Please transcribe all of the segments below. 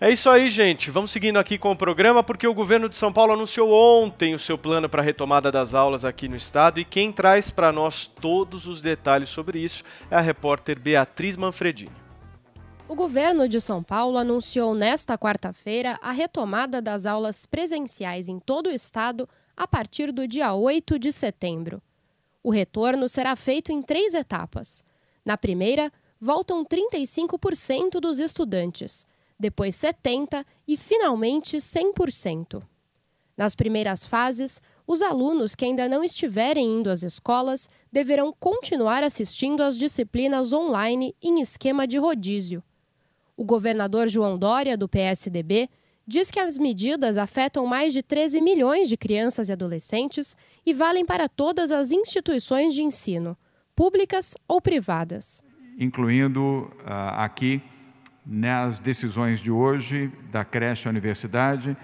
É isso aí, gente. Vamos seguindo aqui com o programa, porque o governo de São Paulo anunciou ontem o seu plano para a retomada das aulas aqui no estado e quem traz para nós todos os detalhes sobre isso é a repórter Beatriz Manfredini. O governo de São Paulo anunciou nesta quarta-feira a retomada das aulas presenciais em todo o estado a partir do dia 8 de setembro. O retorno será feito em 3 etapas. Na primeira, voltam 35% dos estudantes, depois 70% e, finalmente, 100%. Nas primeiras fases, os alunos que ainda não estiverem indo às escolas deverão continuar assistindo às disciplinas online em esquema de rodízio. O governador João Dória, do PSDB, diz que as medidas afetam mais de 13 milhões de crianças e adolescentes e valem para todas as instituições de ensino, públicas ou privadas. Incluindo aqui, nas decisões de hoje, da creche à universidade,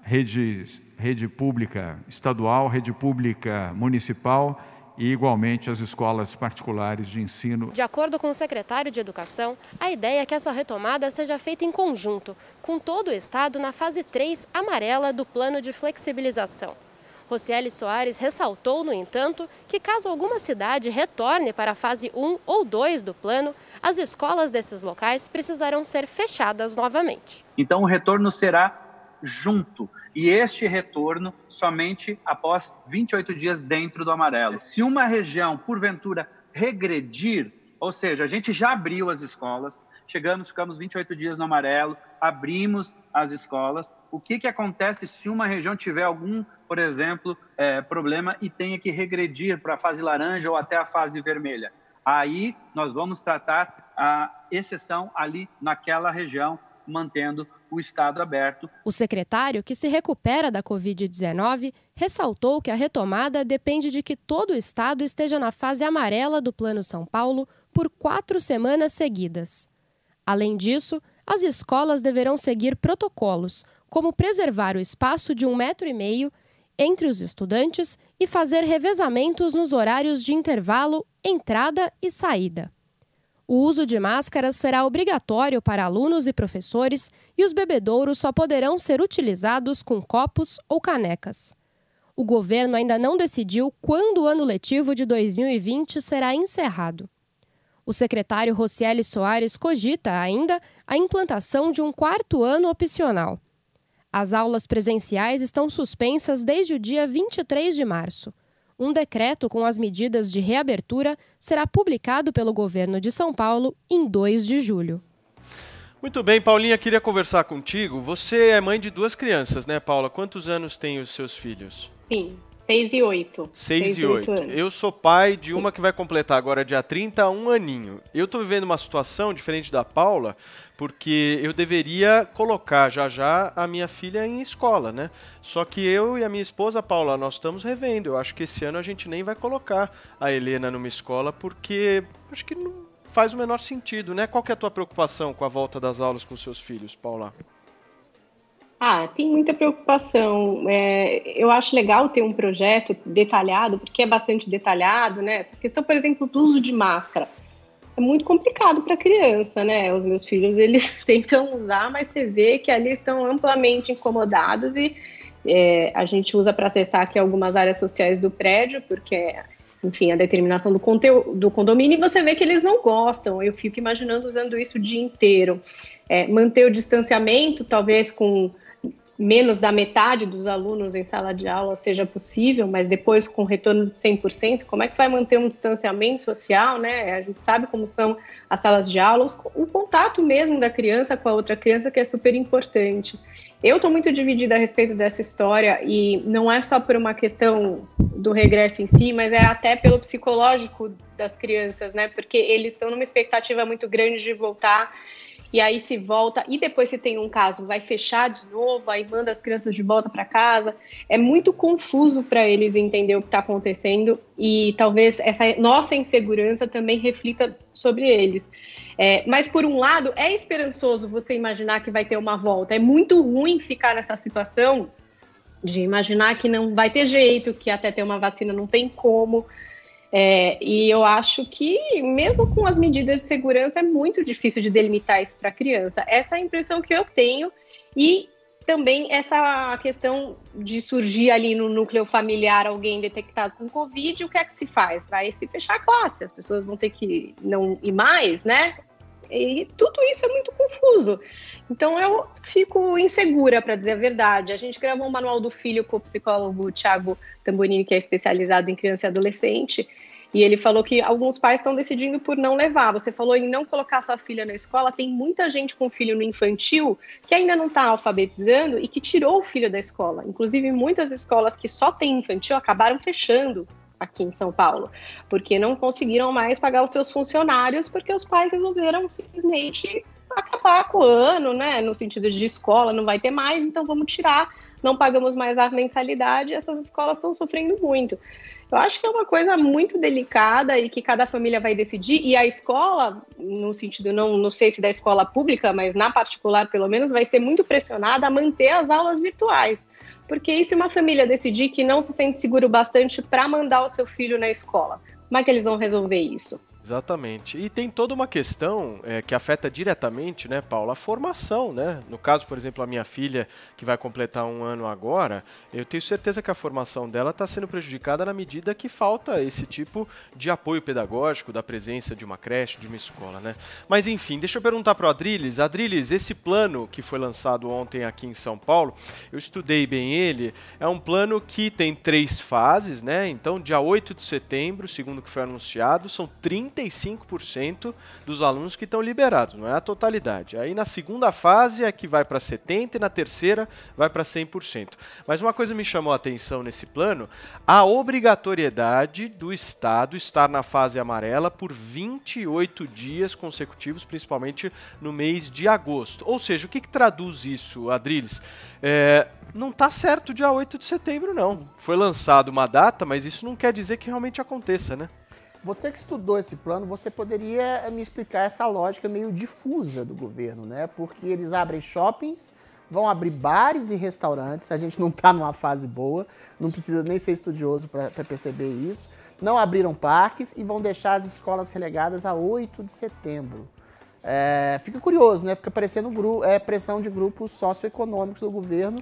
rede pública estadual, rede pública municipal e, igualmente, as escolas particulares de ensino. De acordo com o secretário de Educação, a ideia é que essa retomada seja feita em conjunto, com todo o estado na fase 3 amarela do plano de flexibilização. Rocieli Soares ressaltou, no entanto, que caso alguma cidade retorne para a fase 1 ou 2 do plano, as escolas desses locais precisarão ser fechadas novamente. Então o retorno será junto, e este retorno somente após 28 dias dentro do amarelo. Se uma região, porventura, regredir, ou seja, a gente já abriu as escolas, ficamos 28 dias no amarelo, abrimos as escolas. O que acontece se uma região tiver algum, por exemplo, problema e tenha que regredir para a fase laranja ou até a fase vermelha? Aí nós vamos tratar a exceção ali naquela região, mantendo o estado aberto. O secretário, que se recupera da Covid-19, ressaltou que a retomada depende de que todo o estado esteja na fase amarela do Plano São Paulo por 4 semanas seguidas. Além disso, as escolas deverão seguir protocolos, como preservar o espaço de 1,5 m entre os estudantes e fazer revezamentos nos horários de intervalo, entrada e saída. O uso de máscaras será obrigatório para alunos e professores e os bebedouros só poderão ser utilizados com copos ou canecas. O governo ainda não decidiu quando o ano letivo de 2020 será encerrado. O secretário Rocieli Soares cogita ainda a implantação de um 4º ano opcional. As aulas presenciais estão suspensas desde o dia 23 de março. Um decreto com as medidas de reabertura será publicado pelo governo de São Paulo em 2 de julho. Muito bem, Paulinha, queria conversar contigo. Você é mãe de 2 crianças, né, Paula? Quantos anos têm os seus filhos? Sim, 6 e 8. 6 e 8. Eu sou pai de Sim. uma que vai completar agora dia 30, 1 aninho. Eu estou vivendo uma situação diferente da Paula, porque eu deveria colocar já a minha filha em escola, né? Só que eu e a minha esposa, Paula, nós estamos revendo. Eu acho que esse ano a gente nem vai colocar a Helena numa escola, porque acho que não faz o menor sentido, né? Qual que é a tua preocupação com a volta das aulas com seus filhos, Paula? Tem muita preocupação. Eu acho legal ter um projeto detalhado, porque é bastante detalhado, né? Essa questão, por exemplo, do uso de máscara. É muito complicado para a criança, né? Os meus filhos, eles tentam usar, mas você vê que ali estão amplamente incomodados e a gente usa para acessar aqui algumas áreas sociais do prédio, porque, enfim, a determinação do condomínio, e você vê que eles não gostam. Eu fico imaginando usando isso o dia inteiro. Manter o distanciamento, talvez com menos da metade dos alunos em sala de aula seja possível, mas depois com retorno de 100%, como é que você vai manter um distanciamento social, né? A gente sabe como são as salas de aula, o contato mesmo da criança com a outra criança, que é super importante. Eu estou muito dividida a respeito dessa história, e não é só por uma questão do regresso em si, mas é até pelo psicológico das crianças, né? Porque eles estão numa expectativa muito grande de voltar, e aí se volta, e depois se tem um caso, vai fechar de novo, aí manda as crianças de volta para casa. É muito confuso para eles entender o que está acontecendo, e talvez essa nossa insegurança também reflita sobre eles. Mas, por um lado, é esperançoso você imaginar que vai ter uma volta. É muito ruim ficar nessa situação de imaginar que não vai ter jeito, que até ter uma vacina não tem como. E eu acho que, mesmo com as medidas de segurança, é muito difícil de delimitar isso para a criança. Essa é a impressão que eu tenho. E também essa questão de surgir ali no núcleo familiar alguém detectado com Covid, o que é que se faz? Vai se fechar a classe, as pessoas vão ter que não ir mais, né? E tudo isso é muito confuso. Então eu fico insegura, para dizer a verdade. A gente gravou um manual do filho com o psicólogo Thiago Tamburini, que é especializado em criança e adolescente, e ele falou que alguns pais estão decidindo por não levar. Você falou em não colocar sua filha na escola. Tem muita gente com filho no infantil que ainda não está alfabetizando e que tirou o filho da escola. Inclusive, muitas escolas que só têm infantil acabaram fechando aqui em São Paulo, porque não conseguiram mais pagar os seus funcionários, porque os pais resolveram simplesmente acabar com o ano, né? No sentido de escola, não vai ter mais, então vamos tirar, não pagamos mais a mensalidade, essas escolas estão sofrendo muito. Eu acho que é uma coisa muito delicada e que cada família vai decidir, e a escola, no sentido, não sei se da escola pública, mas na particular pelo menos, vai ser muito pressionada a manter as aulas virtuais. Porque e se uma família decidir que não se sente seguro bastante para mandar o seu filho na escola? Como é que eles vão resolver isso? Exatamente. E tem toda uma questão que afeta diretamente, né, Paula, a formação, né? No caso, por exemplo, a minha filha, que vai completar 1 ano agora, eu tenho certeza que a formação dela está sendo prejudicada na medida que falta esse tipo de apoio pedagógico, da presença de uma creche, de uma escola, né? Mas, enfim, deixa eu perguntar para o Adriles. Adriles, esse plano que foi lançado ontem aqui em São Paulo, eu estudei bem ele, é um plano que tem 3 fases, né? Então, dia 8 de setembro, segundo o que foi anunciado, são 35% dos alunos que estão liberados, não é a totalidade. Aí na segunda fase é que vai para 70% e na terceira vai para 100%. Mas uma coisa me chamou a atenção nesse plano, a obrigatoriedade do Estado estar na fase amarela por 28 dias consecutivos, principalmente no mês de agosto. Ou seja, o que traduz isso, Adriles? Não está certo dia 8 de setembro, não. Foi lançada uma data, mas isso não quer dizer que realmente aconteça, né? Você que estudou esse plano, você poderia me explicar essa lógica meio difusa do governo, né? Porque eles abrem shoppings, vão abrir bares e restaurantes, a gente não está numa fase boa, não precisa nem ser estudioso para perceber isso. Não abriram parques e vão deixar as escolas relegadas a 8 de setembro. Fica curioso, né? Fica parecendo pressão de grupos socioeconômicos do governo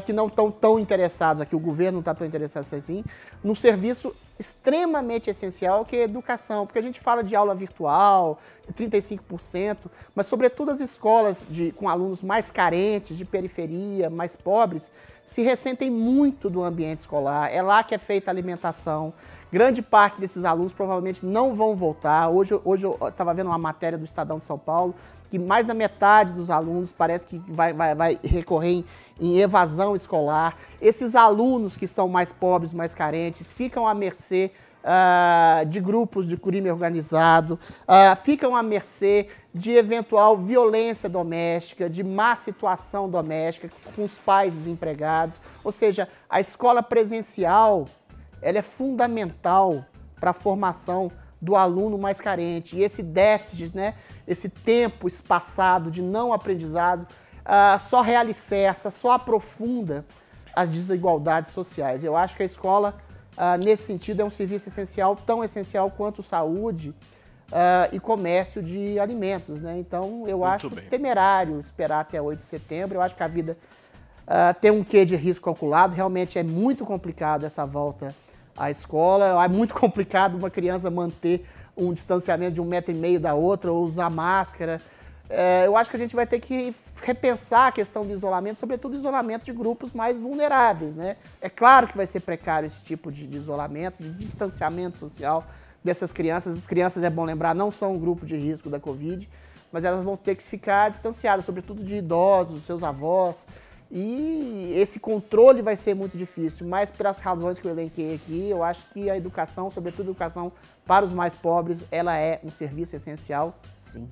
que não estão tão interessados, aqui o governo não está tão interessado assim, num serviço extremamente essencial que é a educação, porque a gente fala de aula virtual, 35%, mas sobretudo as escolas com alunos mais carentes, de periferia, mais pobres, se ressentem muito do ambiente escolar, é lá que é feita a alimentação. Grande parte desses alunos provavelmente não vão voltar. Hoje eu estava vendo uma matéria do Estadão de São Paulo que mais da metade dos alunos parece que vai recorrer em evasão escolar. Esses alunos que são mais pobres, mais carentes, ficam à mercê de grupos de crime organizado, ficam à mercê de eventual violência doméstica, de má situação doméstica com os pais desempregados. Ou seja, a escola presencial ela é fundamental para a formação do aluno mais carente. E esse déficit, né, esse tempo espaçado de não aprendizado, só realicerça, só aprofunda as desigualdades sociais. Eu acho que a escola, nesse sentido, é um serviço essencial, tão essencial quanto saúde e comércio de alimentos, né? Então, eu acho temerário esperar até 8 de setembro. Eu acho que a vida tem um quê de risco calculado. Realmente é muito complicado essa volta à escola. É muito complicado uma criança manter um distanciamento de 1,5 metro da outra ou usar máscara. Eu acho que a gente vai ter que repensar a questão do isolamento, sobretudo o isolamento de grupos mais vulneráveis, né? É claro que vai ser precário esse tipo de isolamento, de distanciamento social dessas crianças. As crianças, é bom lembrar, não são um grupo de risco da Covid, mas elas vão ter que ficar distanciadas, sobretudo de idosos, seus avós. E esse controle vai ser muito difícil, mas pelas razões que eu elenquei aqui, eu acho que a educação, sobretudo a educação para os mais pobres, ela é um serviço essencial, sim.